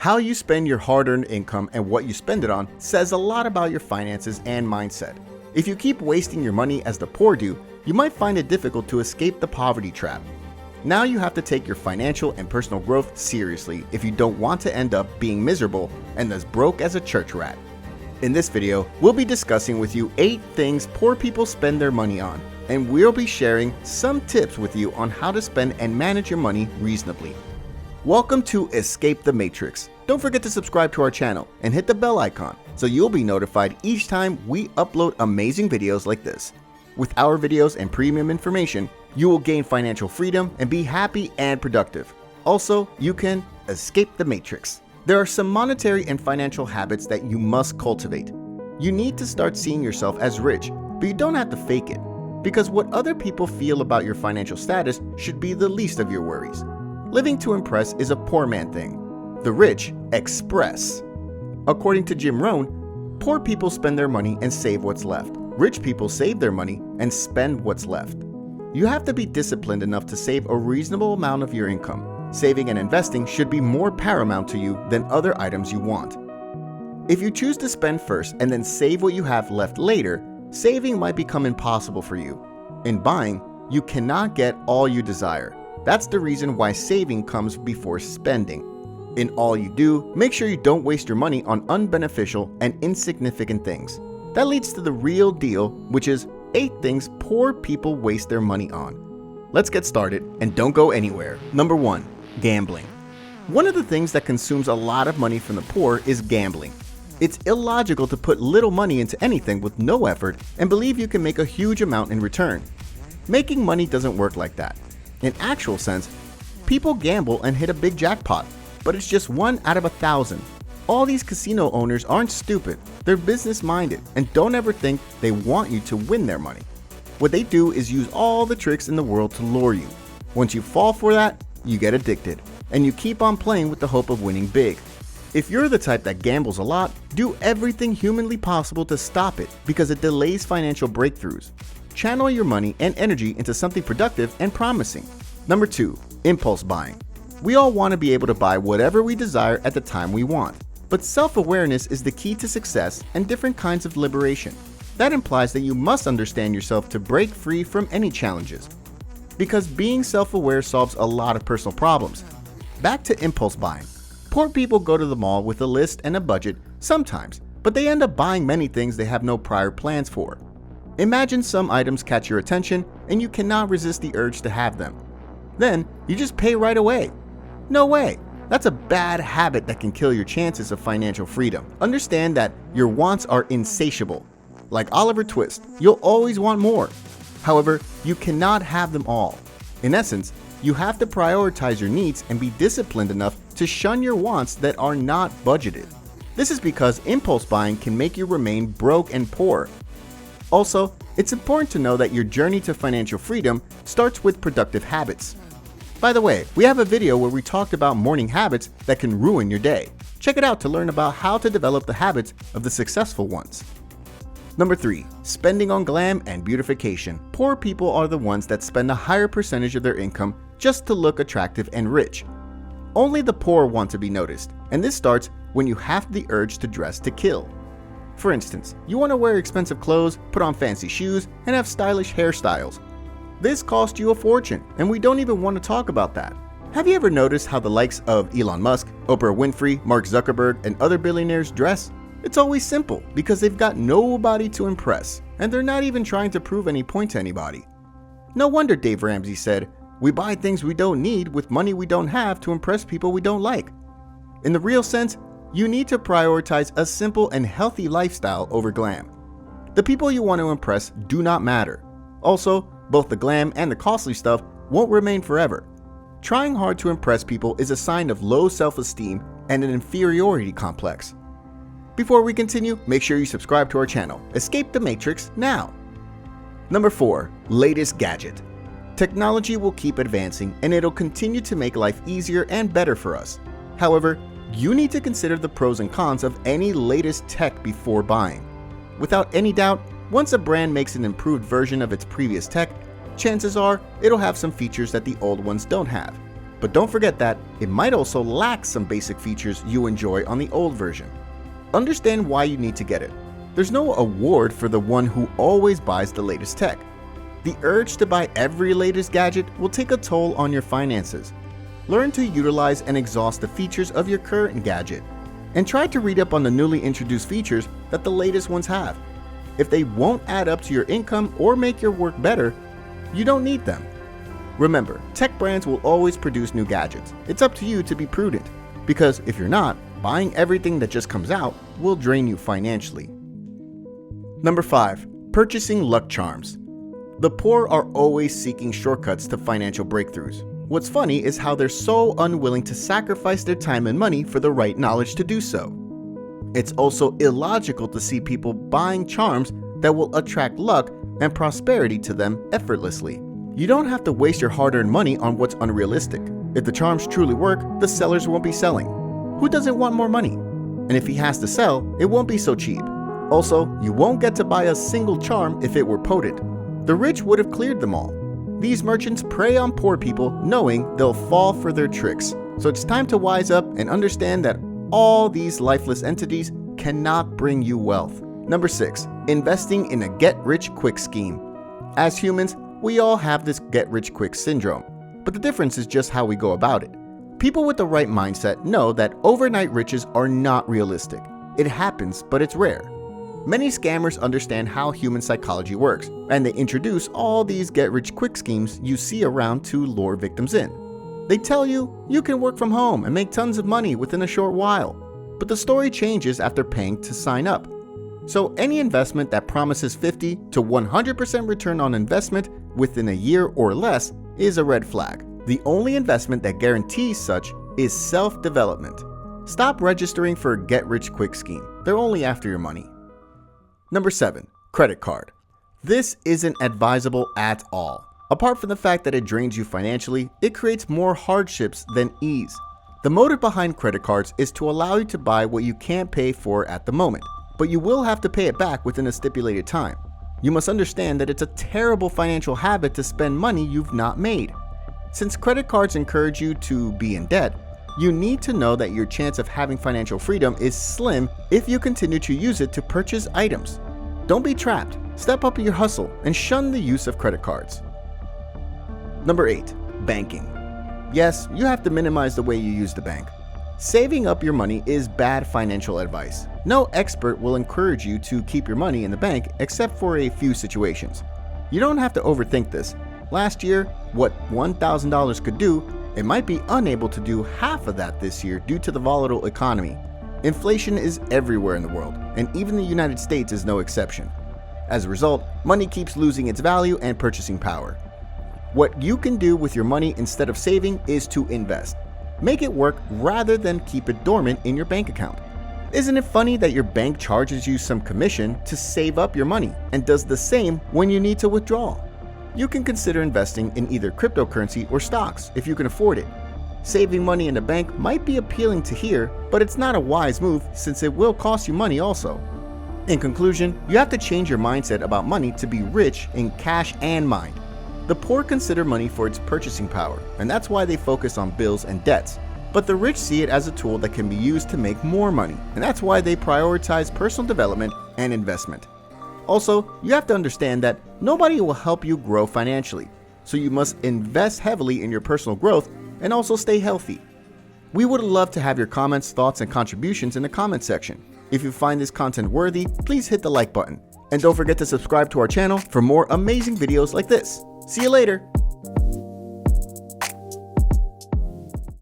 How you spend your hard-earned income and what you spend it on says a lot about your finances and mindset. If you keep wasting your money as the poor do, you might find it difficult to escape the poverty trap. Now you have to take your financial and personal growth seriously if you don't want to end up being miserable and as broke as a church rat. In this video, we'll be discussing with you 8 things poor people spend their money on, and we'll be sharing some tips with you on how to spend and manage your money reasonably. Welcome to Escape the Matrix. Don't forget to subscribe to our channel and hit the bell icon so you'll be notified each time we upload amazing videos like this. With our videos and premium information, you will gain financial freedom and be happy and productive. Also, you can escape the matrix. There are some monetary and financial habits that you must cultivate. You need to start seeing yourself as rich, but you don't have to fake it, because what other people feel about your financial status should be the least of your worries. Living to impress is a poor man thing. The rich express. According to Jim Rohn, poor people spend their money and save what's left. Rich people save their money and spend what's left. You have to be disciplined enough to save a reasonable amount of your income. Saving and investing should be more paramount to you than other items you want. If you choose to spend first and then save what you have left later, saving might become impossible for you. In buying, you cannot get all you desire. That's the reason why saving comes before spending. In all you do, make sure you don't waste your money on unbeneficial and insignificant things. That leads to the real deal, which is 8 things poor people waste their money on. Let's get started and don't go anywhere. Number 1, gambling. One of the things that consumes a lot of money from the poor is gambling. It's illogical to put little money into anything with no effort and believe you can make a huge amount in return. Making money doesn't work like that. In actual sense, people gamble and hit a big jackpot, but it's just 1 out of 1,000. All these casino owners aren't stupid, they're business-minded and don't ever think they want you to win their money. What they do is use all the tricks in the world to lure you. Once you fall for that, you get addicted, and you keep on playing with the hope of winning big. If you're the type that gambles a lot, do everything humanly possible to stop it because it delays financial breakthroughs. Channel your money and energy into something productive and promising. Number 2, impulse buying. We all want to be able to buy whatever we desire at the time we want, but self-awareness is the key to success and different kinds of liberation. That implies that you must understand yourself to break free from any challenges, because being self-aware solves a lot of personal problems. Back to impulse buying. Poor people go to the mall with a list and a budget sometimes, but they end up buying many things they have no prior plans for. Imagine some items catch your attention and you cannot resist the urge to have them. Then you just pay right away. No way. That's a bad habit that can kill your chances of financial freedom. Understand that your wants are insatiable. Like Oliver Twist, you'll always want more. However, you cannot have them all. In essence, you have to prioritize your needs and be disciplined enough to shun your wants that are not budgeted. This is because impulse buying can make you remain broke and poor. Also, it's important to know that your journey to financial freedom starts with productive habits. By the way, we have a video where we talked about morning habits that can ruin your day. Check it out to learn about how to develop the habits of the successful ones. Number 3, spending on glam and beautification. Poor people are the ones that spend a higher percentage of their income just to look attractive and rich. Only the poor want to be noticed, and this starts when you have the urge to dress to kill. For instance, you want to wear expensive clothes, put on fancy shoes, and have stylish hairstyles. This costs you a fortune, and we don't even want to talk about that. Have you ever noticed how the likes of Elon Musk, Oprah Winfrey, Mark Zuckerberg, and other billionaires dress? It's always simple because they've got nobody to impress, and they're not even trying to prove any point to anybody. No wonder Dave Ramsey said, "We buy things we don't need with money we don't have to impress people we don't like." In the real sense, you need to prioritize a simple and healthy lifestyle over glam. The people you want to impress do not matter. Also, both the glam and the costly stuff won't remain forever. Trying hard to impress people is a sign of low self-esteem and an inferiority complex. Before we continue, make sure you subscribe to our channel. Escape the Matrix now. Number 4, latest gadget. Technology will keep advancing and it'll continue to make life easier and better for us. However, you need to consider the pros and cons of any latest tech before buying. Without any doubt, once a brand makes an improved version of its previous tech, chances are it'll have some features that the old ones don't have. But don't forget that it might also lack some basic features you enjoy on the old version. Understand why you need to get it. There's no award for the one who always buys the latest tech. The urge to buy every latest gadget will take a toll on your finances. Learn to utilize and exhaust the features of your current gadget, and try to read up on the newly introduced features that the latest ones have. If they won't add up to your income or make your work better, you don't need them. Remember, tech brands will always produce new gadgets. It's up to you to be prudent, because if you're not, buying everything that just comes out will drain you financially. Number 5. Purchasing luck charms. The poor are always seeking shortcuts to financial breakthroughs. What's funny is how they're so unwilling to sacrifice their time and money for the right knowledge to do so. It's also illogical to see people buying charms that will attract luck and prosperity to them effortlessly. You don't have to waste your hard-earned money on what's unrealistic. If the charms truly work, the sellers won't be selling. Who doesn't want more money? And if he has to sell, it won't be so cheap. Also, you won't get to buy a single charm if it were potent. The rich would have cleared them all. These merchants prey on poor people knowing they'll fall for their tricks. So it's time to wise up and understand that all these lifeless entities cannot bring you wealth. Number 6. Investing in a get-rich-quick scheme. As humans, we all have this get-rich-quick syndrome, but the difference is just how we go about it. People with the right mindset know that overnight riches are not realistic. It happens, but it's rare. Many scammers understand how human psychology works, and they introduce all these get-rich-quick schemes you see around to lure victims in. They tell you you can work from home and make tons of money within a short while, but the story changes after paying to sign up. So any investment that promises 50 to 100% return on investment within a year or less is a red flag. The only investment that guarantees such is self-development. Stop registering for a get-rich-quick scheme. They're only after your money. Number 7. Credit card. This isn't advisable at all. Apart from the fact that it drains you financially, it creates more hardships than ease. The motive behind credit cards is to allow you to buy what you can't pay for at the moment, but you will have to pay it back within a stipulated time. You must understand that it's a terrible financial habit to spend money you've not made. Since credit cards encourage you to be in debt, you need to know that your chance of having financial freedom is slim if you continue to use it to purchase items. Don't be trapped. Step up your hustle and shun the use of credit cards. Number 8. Banking. Yes, you have to minimize the way you use the bank. Saving up your money is bad financial advice. No expert will encourage you to keep your money in the bank except for a few situations. You don't have to overthink this. Last year, what $1,000 could do, it might be unable to do half of that this year due to the volatile economy. Inflation is everywhere in the world, and even the United States is no exception. As a result, money keeps losing its value and purchasing power. What you can do with your money instead of saving is to invest. Make it work rather than keep it dormant in your bank account. Isn't it funny that your bank charges you some commission to save up your money and does the same when you need to withdraw? You can consider investing in either cryptocurrency or stocks if you can afford it. Saving money in the bank might be appealing to hear, but it's not a wise move since it will cost you money also. In conclusion, you have to change your mindset about money to be rich in cash and mind. The poor consider money for its purchasing power, and that's why they focus on bills and debts. But the rich see it as a tool that can be used to make more money, and that's why they prioritize personal development and investment. Also, you have to understand that nobody will help you grow financially, so you must invest heavily in your personal growth and also stay healthy. We would love to have your comments, thoughts, and contributions in the comment section. If you find this content worthy, please hit the like button. And don't forget to subscribe to our channel for more amazing videos like this. See you later!